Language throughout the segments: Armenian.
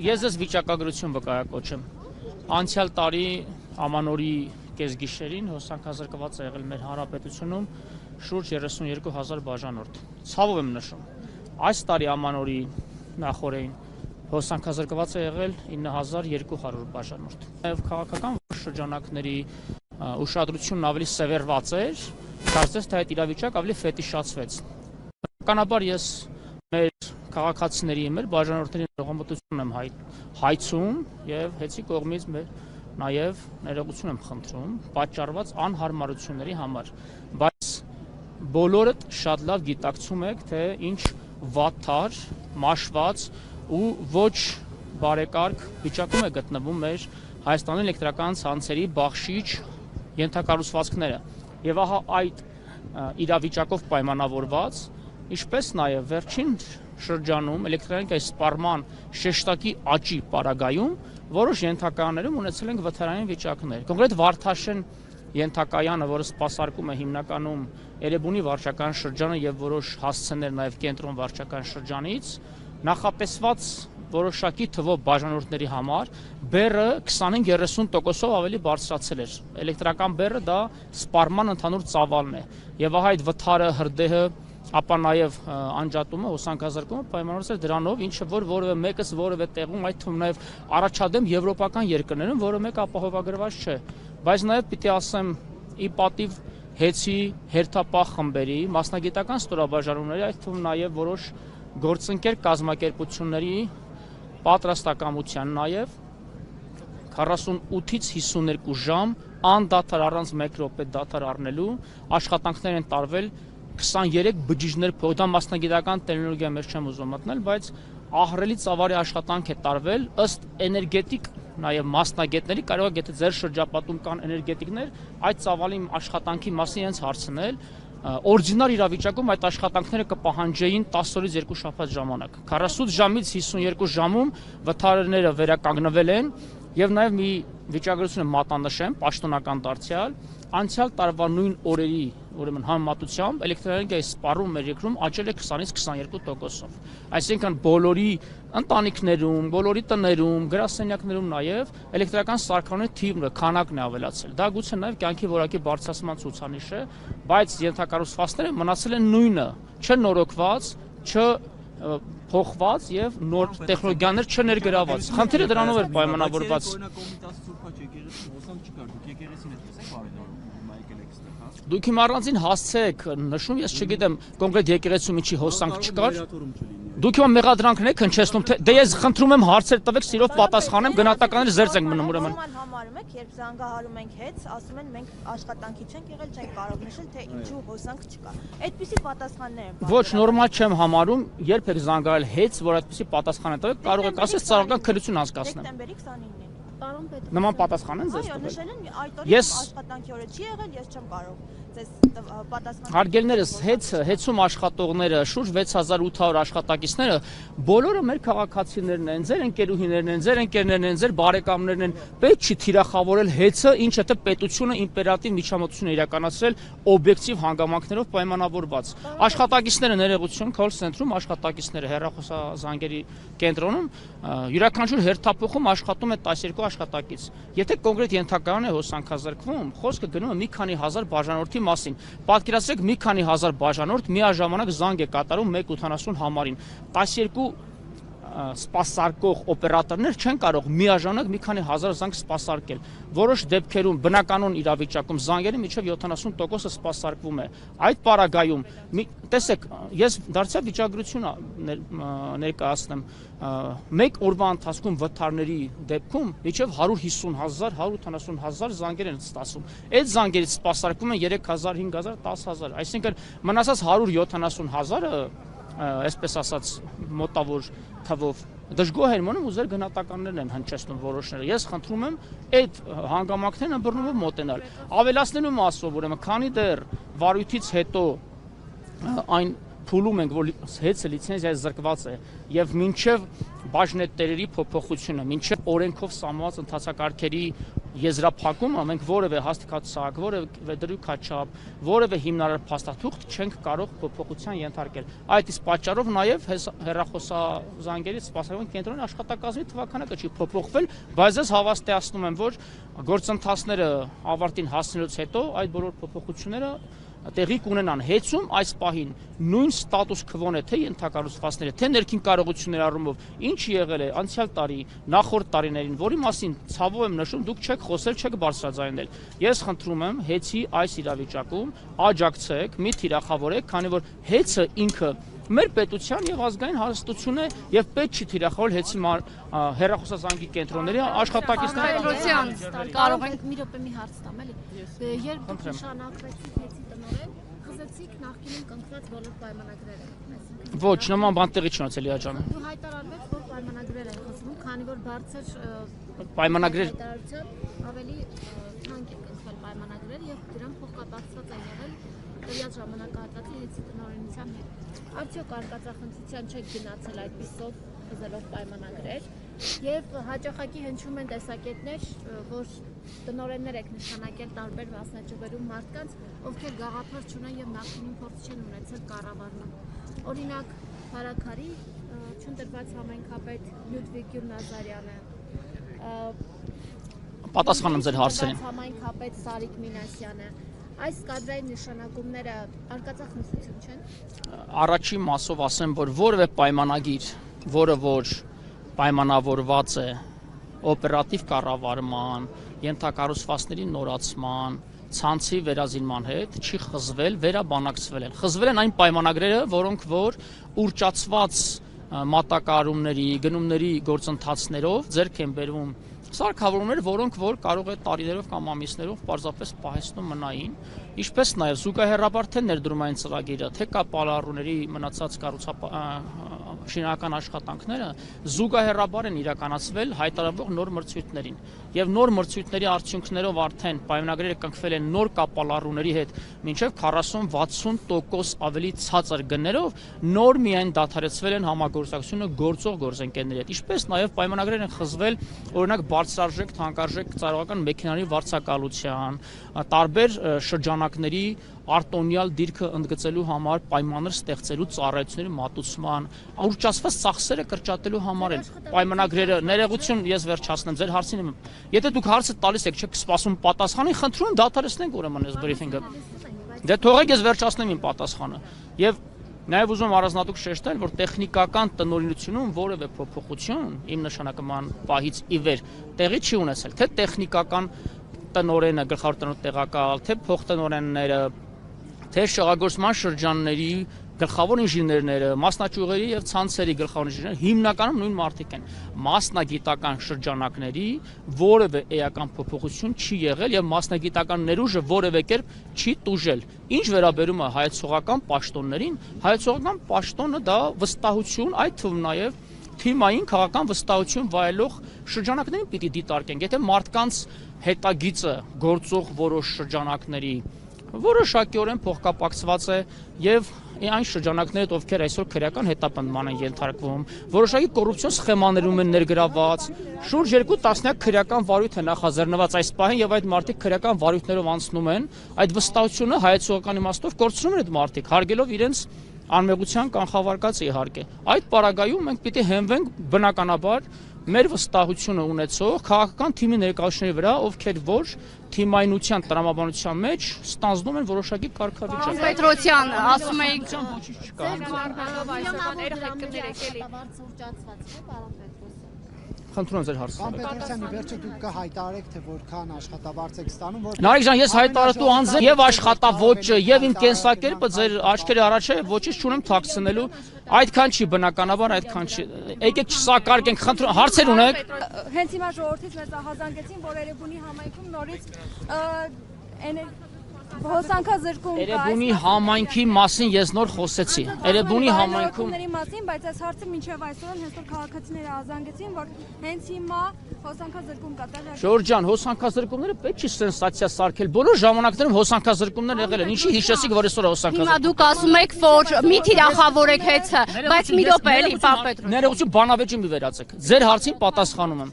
Ես ես վիճակագրություն վկայակոչեմ։ Անցյալ տարի ամանորի կեսգիշերին հոսանքազրկված է եղել մեր հանրապետությունում շուրջ 32,000 բաժանորդ։ Ցավով եմ նշում, այս տարի ամանորի նախօրեին հոսանքազրկված է եղել 9200 բաժանորդ։ Նաև քաղաքական շրջանակների ուշադրությունն ավելի սևեռված էր, կարծես թե այդ իրավիճակը ավելի ֆետիշացվեց։ Բնականաբար ես մեր քաղաքացիների, մեր բաժանորդների ներողամտություն եմ հայցում եւ հեծի կողմից նաեւ ներողություն եմ խնդրում պատճառված անհարմարությունների համար, բայց բոլորդ շատ լավ գիտակցում եք, թե ինչ վատթար, մաշված ու ոչ բարեկարգ վիճակում է գտնվում մեր Հայաստանի էլեկտրական ցանցերի բախշիչ ենթակառուցվածքները։ Եվ ահա այդ իրավիճակով պայմանավորված, ինչպես նաև վերջին շրջանում էլեկտրաէներգիայի սպառման շեշտակի աճի պարագայում որոշ ենթակայաններում ունեցել ենք վթարային վիճակներ։ Կոնկրետ Վարդաշեն ենթակայանը, որը սպասարկում է հիմնականում Էրեբունի վարչական շրջանը եւ որոշ հասցեներ նաև կենտրոն վարչական շրջանից, նախատեսված որոշակի թվով բաժանորդների համար բեռը 25-30%-ով ավելի բարձրացել էր։ Էլեկտրական բեռը դա սպառման ընդհանուր ծավալն է։ Եվ ահա այդ վթարը, հրդեհը, ապա նաև անջատումը, հոսանքազրկումը պայմանավորված է դրանով, ինչը որ որևէ մեկս որևէ տեղում, այդ թվում նաև առաջադեմ եվրոպական երկրներում որևէ մեկ ապահովագրված չէ։ Բայց նաև պիտի ասեմ ի պատիվ հեծի հերթապահ խմբերի, մասնագիտական ստորաբաժանումների, այդ թվում նաև որոշ գործընկեր կազմակերպությունների պատրաստակամության նաև 48-ից 52 ժամ անդադար առանց 1 րոպե դադար առնելու աշխատանքներ են տարվել 23 բջիջներ փոխ, դա մասնագիտական տերմինոլոգիա մեջ չեմ ուզում մտնել, բայց ահռելի ծավալի աշխատանք է տարվել ըստ էներգետիկ նաև մասնագետների, կարող եք եթե ձեր շրջապատում կան էներգետիկներ, այդ ծավալի աշխատանքի մասին իրենց հարցնել, օրիգինալ իրավիճակում այդ աշխատանքները կպահանջեին 10 օրից 2 շաբաթ ժամանակ։ 48 ժամից 52 ժամում վթարները վերականգնվել են եւ նաև մի վիճակագրություն մատանշեմ, պաշտոնական դարձյալ, անցյալ տարվա նույն օրերի, ուրեմն համեմատությամբ էլեկտրաէներգիայի սպառումը մեր երկրում աճել է 20-ից 22%-ով։ Այսինքն բոլորի ընտանիքներում, բոլորի տներում, գրասենյակներում նաև էլեկտրական սարքավորումների թիվը, քանակն է ավելացել։ Դա գուցե նաև կյանքի որակի բարձրացման ցուցանիշ է, բայց ենթակառուցվածքները մնացել են նույնը, չնորոգված, փոխված եւ նոր տեխնոլոգիաներ չներգրաված։ Խնդիրը դրանով էր պայմանավորված։ Դուք իմ առանձին հասցեք նշում, ես չգիտեմ կոնկրետ եկեղեցում ինչի հոսանք չկար։ Դուք իմ մեղադրանքն եք հնչեցնում, դե ես խնդրում եմ հարցեր տվեք, սիրով պատասխանեմ, գնահատականները զերծ ենք մնում ուրեմն։ Համարում եք, երբ զանգահարում ենք հեծ, ասում են մենք աշխատանքի չենք եղել, չենք կարող նշել, թե ինչու հոսանք չկա։ Այդպիսի պատասխաններ են։ Ոչ, նորմալ չեմ համարում, երբ եք զանգահարել հեծ, որ այդպիսի պատասխան տվեք, կարող եք ասել ծառայական քննություն անցկացնեմ։ Դեկտեմբերի 29-ին։ Նման պատասխան են ձեզ տվել։ Այո, նշել են այդ օրը աշխատանքի օրը չի եղել, ես չեմ կարող ձեզ պատասխանել։ Հարգելներս, հեծում աշխատողները, շուրջ 6800 աշխատակիցները, բոլորը մեր քաղաքացիներն են, ձեր ընկերուհիներն են, ձեր ընկերներն են, ձեր բարեկամներն են։ Պետք չի թիրախավորել հեծը, ինչը թե պետությունը իմպերատիվ միջամտություն է իրականացրել օբյեկտիվ հանգամանքներով պայմանավորված։ Աշխատակիցները ներողություն, call center-ում աշխատակիցները հեռախոսազանգերի կենտրոնում յուրաքանչյուր հերթափոխում աշխատում է 12 աշխատակից։ Եթե կոնկրետ ենթակայան է հոսանքազրկվում, խոսքը գնում է մի քանի հազար բաժանորդի մասին։ Պատկերացրեք մի քանի հազար բաժանորդ միաժամանակ զանգ է կատարում 180 համարին։ 12 սպասարկող օպերատորներ չեն կարող միաժամանակ մի քանի հազար զանգ սպասարկել։ Որոշ դեպքերում բնականon իրավիճակում զանգերի միջև 70%-ը սպասարկվում է։ Այդ պարագայում, տեսեք, ես դարձյալ վիճակագրություն ներկայացնեմ, մեկ օրվա ընթացքում վթարների դեպքում միջև 150,000, 180,000 զանգեր են ստացվում։ Այդ զանգերից սպասարկվում են 3000, 5000, 10000, այսինքն մնացած 170,000-ը, այսպես ասած, մոտավոր թվով դժգոհ են մնում ու ձեր գնահատականներն են հնչեցնում որոշները։ Ես խնդրում եմ այդ հանգամանքներն ըմբռնումով մոտենալ։ Ավելացնելու եմ ասում, ուրեմն քանի դեռ վարույթից հետո այն փուլում ենք, որ հեծը լիցենզիայի զրկված է եւ մինչեւ բաժնետերերի փոփոխությունը, մինչեւ օրենքով սահմանված ընթացակարգերի եզրափակումը մենք որևէ հաստիկացակ, որևէ դրույքաչափ, որևէ հիմնարար փաստաթուղթ չենք կարող փոփոխության ենթարկել։ Այդ իսկ պատճառով նաև հեռախոսազանգերի սպասարկման կենտրոնի աշխատակազմի թվաքանակը չի փոփոխվել, բայց ես հավաստիացնում եմ, որ գործընթացները ավարտին հասնելուց հետո այդ բոլոր փոփոխությունները տեղի կունենան։ Հեծում այս պահին նույն ստատուս քվոն է թե ենթակառուցվածքները, թե ներքին կարողությունների առումով, ինչ եղել է անցյալ տարի, նախորդ տարիներին, որի մասին ցավով եմ նշում, դուք չեք խոսել, չեք բարձրաձայնել։ Ես խնդրում եմ, հեծի այս իրավիճակում աջակցեք, մի թիրախավորեք, քանի որ հեծը ինքը մեր պետության եւ ազգային հարստություն է եւ պետք չի թիրախավորել հեծի հեռախոսազանգի կենտրոնների աշխատակիցները։ Կարող ենք մի րոպե մի հարց տամ, էլի։ Երբ դուք նշանակվեցիք հեծի տնօրեն, խզեցիք նախկինում կնքված բոլոր պայմանագրերը։ Ոչ, նման բան տեղի չունեցել Լիա ջան։ Դու հայտարարվեց, որ պայմանագրեր են խզվում, քանի որ բարձր պայմանագրեր ավելի թանկ են կնքվել պայմանագրերը եւ դրանք փոխկապակցված են եղել տվյալ ժամանակահատվածի հեծի տնօրենության հետ։ Արդյոք արկածախնդրության չեք գնացել այդպիսով խզելով պայմանագրեր եւ հաճախակի հնչում են տեսակետներ, որ տնօրեններ եք նշանակել տարբեր մասնաճյուղերում մարդկանց, ովքեր գաղափար չունեն եւ նախկինում փորձ չեն ունեցել կառավարման։ Օրինակ, Փարաքարի չընտրված համայնքապետ Լյուդվիգ Գյուլնազարյանը, պատասխանում ձեր հարցերին։ Համայնքապետ Սարիկ Մինասյանը, այս կադրային նշանակումները արկածախնդրություն չեն։ Առաջի մասով ասեմ, որ որևէ պայմանագիր, որը որ պայմանավորված է օպերատիվ կառավարման, ենթակառուցվածքների նորացման, ցանցի վերազինման հետ, չի խզվել, վերաբանակցվել են։ Խզվել են այն պայմանագրերը, որոնք որ ուռճացված մատակարարումների, գնումների գործընթացներով ձեռք են բերվում սարքավորումներ, որոնք որ կարող է տարիներով կամ ամիսներով պարզապես պահեստում մնային, ինչպես նաև զուգահեռաբար թե ներդրումային ծրագիրը, թե կապալառուների մնացած շինական աշխատանքները զուգահեռաբար են իրականացվել հայտարարվող նոր մրցույթներին եւ նոր մրցույթների արդյունքներով արդեն պայմանագրերը կնքվել են նոր կապալառուների հետ մինչեւ 40-60% ավելի ցածր գներով նոր միայն դադարեցվել են համագործակցությունը գործող գործընկերների հետ, ինչպես նաև պայմանագրեր են խզվել օրինակ բարձրարժեք թանկարժեք ծառայական մեքենաների վարձակալության, տարբեր շրջանակների արտոնյալ դիրքը ընդգծելու համար պայմաններ ստեղծելու ծառայությունների մատուցման, ուռճացված ծախսերը կրճատելու համար են պայմանագրերը, ներողություն, ես վերջացնեմ ձեր հարցին եմ։ Եթե դուք հարցը տալիս եք, չեք սպասում պատասխանի, խնդրում եմ դադարեցնենք ուրեմն այս բրիֆինգը։ Դե թողեք ես վերջացնեմ իմ պատասխանը։ Եվ նաև ուզում առանձնատուկ շեշտել, որ տեխնիկական տնօրինությունում որևէ փոփոխություն իմ նշանակման պահից ի վեր տեղի չի ունեցել, թե տեխնիկական տնօրենը, գլխավոր տնօրեն տեղակալ, թե փոխտնօրենները, թե շահագործման շրջանների գլխավոր ինժեներները, մասնաճյուղերի եւ ցանցերի գլխավոր ինժեներները հիմնականում նույն մարդիկ են։ Մասնագիտական շրջանակների որևէ էական փոփոխություն չի եղել եւ մասնագիտական ներուժը որևէ կերպ չի տուժել։ Ինչ վերաբերում է հայեցողական պաշտոններին, հայեցողական պաշտոնը դա վստահություն, այդ թվում նաեւ թիմային քաղաքական վստահություն վայելող շրջանակներին պիտի դիտարկենք։ Եթե մարդկանց հետագիծը գործող որոշ շրջանակների որոշակիորեն փոխկապակցված է եւ այն շրջանակներով ովքեր այսօր քրեական հետապնդման են ենթարկվում, որոշակի կոռուպցիոն սխեմաներում են ներգրավված, շուրջ 2 տասնյակ քրեական վարույթ է նախաձեռնված այս պահին եւ այդ մարդիկ քրեական վարույթներով անցնում են, այդ վստահությունը հայեցողական իմաստով կորցնում են այդ մարդիկ, հարգելով իրենց անմեղության կանխավարկած իհարկե։ Այդ պարագայում մենք պիտի հենվենք բնականաբար մեր վստահությունը ունեցող քաղաքական թիմի ներկայացուցիչների վրա, ովքեր որ թիմայնության տրամաբանության մեջ ստանձնում են որոշակի կարգավիճակ։ Պետրոսյան, ասում եք ոչինչ չկա։ Խնդրում եմ ձեր հարցը։ Պարոն Պետրոսյանի, վերջը դուք կհայտարարեք, թե որքան աշխատավարձ եք ստանում, որ Նարեկ ջան, ես հայտարարելու անձը եւ աշխատավոճը եւ իմ կենսակերպը ձեր աչքերի առաջ է, ոչինչ չունեմ թաքցնելու, այդքան չի բնականաբար, այդքան չի։ Եկեք չսակարկենք, խնդրում հարցեր ունեք։ Հենց հիմա ժողովրդից մեզ ահազանգեցին, որ Էրեբունի համայնքում նորից հոսանքազրկում կա։ Էրեբունի համայնքի մասին ես նոր խոսեցի։ Էրեբունի համայնքում մասին, բայց այս հարցը մինչև այսօր հենց որ քաղաքացիները ահազանգեցին, որ հենց հիմա հոսանքազրկում կա։ Ժորժ ջան, հոսանքազրկումները պետք չի սենսացիա սարքել։ Բոլոր ժամանակներում հոսանքազրկումներ եղել են։ Ինչի հիշեցիք, որ այսօր հոսանքազրկում։ հիմա դուք ասում եք, որ մի թիրախավորեք հեծը, բայց մի րոպե էլի, պարոն Պետրոսյան։ Ներողություն, բանավեճի մի վերացեք։ Ձեր հարցին պատասխանում եմ։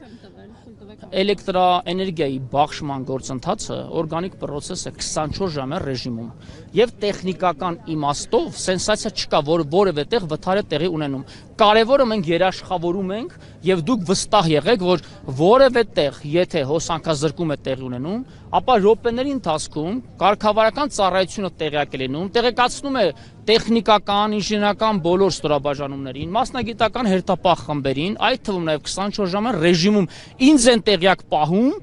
էլեկտրաէներգիայի բաշխման գործընթացը օրգանիկ process է 24 ժամյա ռեժիմում եւ տեխնիկական իմաստով սենսացիա չկա, որ որևէ տեղ վթար է տեղի ունենում։ Կարևորը մենք երաշխավորում ենք եւ դուք վստահ եղեք, որ որևէ տեղ, եթե հոսանքազրկում է տեղի ունենում, ապա րոպեների ընթացքում կարգավարական ծառայությունը տեղյակ է լինում, տեղեկացնում է տեխնիկական, ինժեներական բոլոր ստորաբաժանումներին, մասնագիտական հերթապահ խմբերին, այդ թվում նաեւ 24 ժամյա ռեժիմում ինձ են տեղյակ պահում,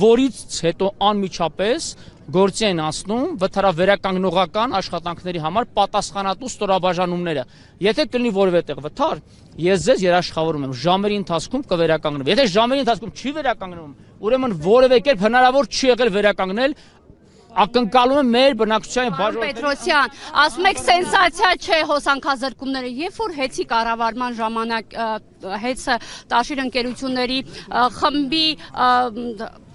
որից հետո անմիջապես գործի են անցնում վթարավերականգնողական աշխատանքների համար պատասխանատու ստորաբաժանումները։ Եթե կլինի որևէ տեղ վթար, ես ձեզ երաշխավորում եմ, ժամերի ընթացքում կվերականգնվի։ Եթե ժամերի ընթացքում չի վերականգնվում, ուրեմն որևէ կերպ հնարավոր չի եղել վերականգնել, ակնկալում եմ մեր բնակչության Պարոն Պետրոսյան, ասում եք սենսացիա չէ հոսանքազրկումները, երբ որ հեծի կառավարման ժամանակ հեծը տաշիր ընկերությունների խմբի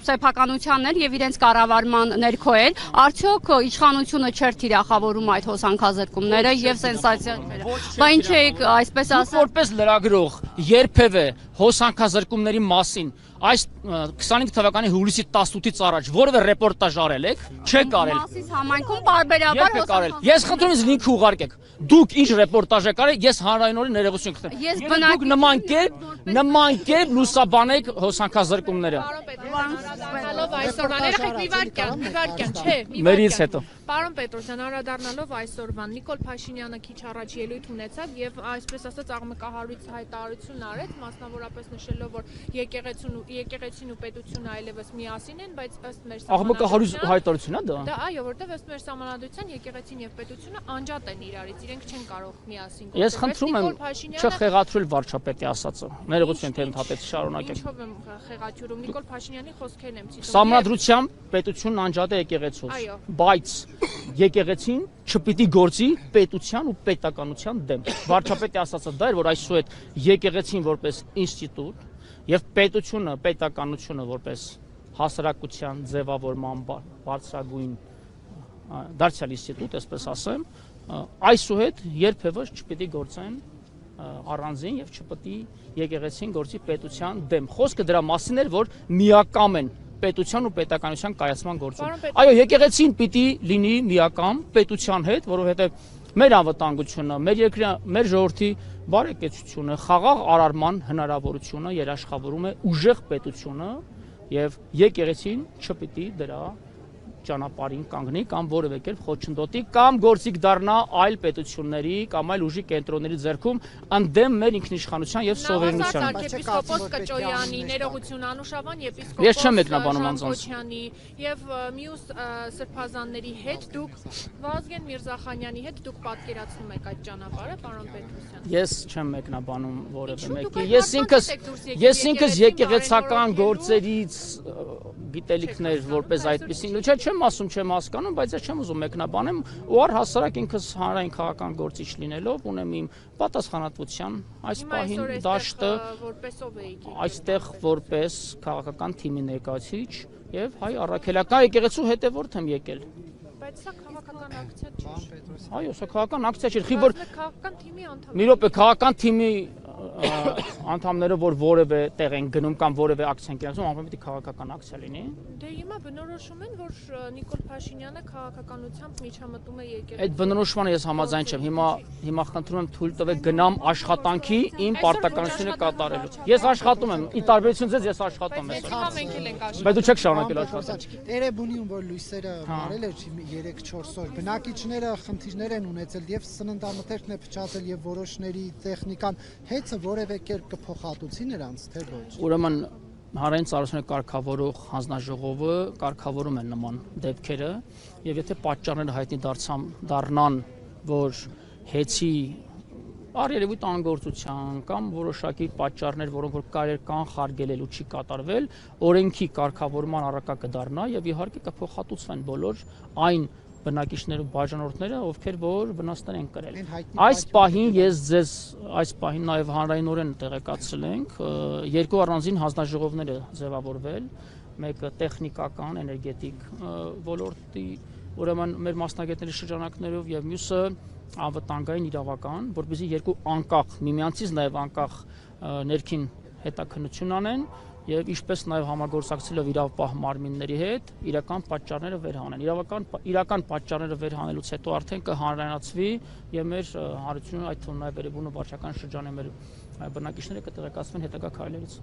սեփականությանն էր եւ իրենց կառավարման ներքո էր, արդյոք իշխանությունը չէր թիրախավորում այդ հոսանքազրկումները եւ սենսացիա չէր։ Բա ինչ եք այսպես ասել։ Որպես լրագրող երբևէ հոսանքազրկումների մասին այս 25 թվականի հուլիսի 18-ից առաջ որևէ ռեպորտաժ արել եք, չեք արել։ Մասիս համայնքում պարբերաբար հոսանքազրկում։ Ես խնդրում եմ ինձ լինքը ուղարկեք։ Դուք ինչ ռեպորտաժ եք արել, ես հանրայնորեն ներողություն կտամ։ Ես դուք նման կերպ լուսաբանեք հոսանքազրկումները։ Անդրադառնալով այսօրվաները մի վարքյան, չէ, մի Մերից հետո։ Պարոն Պետրոսյան, անդրադառնալով այսօրվան Նիկոլ Փաշինյանը քիչ առաջ ելույթ ունեցավ եւ այսպես ասած աղմկահարույց հայտարարություն արեց, մասնավորապես նշելով, որ եկեղեցին ու պետությունը այլևս միասին են, բայց ըստ մեր Աղմկահարույց հայտարարություն է դա։ Դա այո, որտեղ ըստ մեր սահմանադրության եկեղեցին եւ պետությունը անջատ են իրարից, իրենք չեն կարող միասին գործել։ Ես խնդրում եմ չխեղաթյուրել վարչապետի ասածը։ Ներողություն, թե ընդհատեցի, շարունակեք։ Ինչով եմ խեղաթյուրում Նիկոլ Փաշինյանի խոսքերն եմ ցիտում։ Սահմանադրությամբ պետությունն անջատ է եկեղեցուց, բայց եկեղեցին չպիտի գործի պետության ու պետականության դեմ։ Վարչապետի ասածը դա էր, որ այսուհետ եկեղեցին որպես ինստիտուտ եւ պետությունը, պետականությունը որպես հասարակության ձևավորման բարձրագույն դարձյալ ինստիտուտ, այսպես ասեմ, այսուհետ երբևէ չպիտի գործեն առանձին եւ չպիտի եկեղեցին գործի պետության դեմ։ Խոսքը դրա մասին էր, որ միակամ են պետության ու պետականության կայացման գործում։ Այո, եկեղեցին պիտի լինի միակամ պետության հետ, որովհետեւ մեր անվտանգությունը, մեր ժողովրդի բարեկեցությունը, խաղաղ արարման հնարավորությունը երաշխավորում է ուժեղ պետությունը եւ եկեղեցին չպիտի դրա ճանապարհին կանգնի կամ որևէ կերպ խոչընդոտի կամ գործիք դառնա այլ պետությունների կամ այլ ուժի կենտրոնների ձեռքում ընդդեմ մեր ինքնիշխանության եւ սովերենության։ Arczepiskopos Կճոյանի, ներողություն Անուշավան եպիսկոպոս Կոչյանի եւ մյուս սրբազանների հետ դուք Վազգեն Միրզախանյանի հետ դուք պատկերացնում եք այդ ճանապարհը, պարոն Պետրոսյան։ Ես չեմ մեկնաբանում որևէ մեկի։ Ես ինքս եկեղեցական գործերից գիտելիքներ որպես այդպեսին, չեմ ասում, չեմ հասկանում, բայց ես չեմ ուզում մեկնաբանեմ ու առհասարակ ինքս հանրային քաղաքական գործիչ լինելով ունեմ իմ պատասխանատվության այս պահին դաշտը այստեղ որպես քաղաքական թիմի ներկայացուցիչ եւ հայ առաքելական եկեղեցու հետևորդ եմ եկել։ Բայց սա քաղաքական ակցիա չէ։ Այո, սա քաղաքական ակցիա չէ, խիբոր քաղաքական թիմի անդամ։ Մի րոպե, քաղաքական թիմի անդամները որ որևէ տեղ են գնում կամ որևէ ակցիա են կայացնում, ամեն պիտի քաղաքական ակցիա լինի։ Դե հիմա բնորոշում են, որ Նիկոլ Փաշինյանը քաղաքականությամբ միջամտում է եկել։ Այդ բնորոշմանը ես համաձայն չեմ։ Հիմա խնդրում եմ թույլ տվեք գնամ աշխատանքի իմ պարտականությունը կատարելու։ Ես աշխատում եմ, ի տարբերություն ձեզ ես աշխատում եմ։ Հիմա մենք էլ ենք աշխատում։ Բայց դու չեք շարունակել աշխատել։ Էրեբունիում որ լույսերը մարել էր 3-4 օր, բնակիչները խնդիրներ են ունեցել եւ սննդամթերքն է փչացել եւ որոշների տեխնիկան հեծը որևէ կերպ կփոխհատուցի նրանց, թե ոչ։ Ուրեմն հանրային ծառայությունը կարգավորող հանձնաժողովը կարգավորում է նման դեպքերը եւ եթե պատճառները հայտնի դառնան, որ հեծի առերևույթ անգործության կամ որոշակի պատճառներ, որոնք որ կարելի կանխարգելել ու չի կատարվել, օրենքի կարգավորման առարկա կդառնա եւ իհարկե կփոխհատուցվեն բոլոր այն բնակիչները բաժանորդները, ովքեր որ վնասներ են կրել։ Այս պահին ես ձեզ այս պահին նաև հանրայնորեն տեղեկացրել ենք, երկու առանձին հանձնաժողովներ է ձևավորվել, մեկը տեխնիկական, էներգետիկ ոլորտի, ուրեմն մեր մասնագետների շրջանակներով եւ մյուսը անվտանգային իրավական, որպեսզի երկու անկախ, միմյանցից նաև անկախ ներքին հետաքննություն անեն եւ ինչպես նաեւ համագործակցելով իրավապահ մարմինների հետ իրական պատճառները վերհանեն։ Իրական պատճառները վերհանելուց հետո արդեն կհանրայնացվի եւ մեր հանրությունը, այդ թվում նաեւ Երևանու վարչական շրջանի մեր բնակիչները կտեղեկացվեն հետագա քայլերից։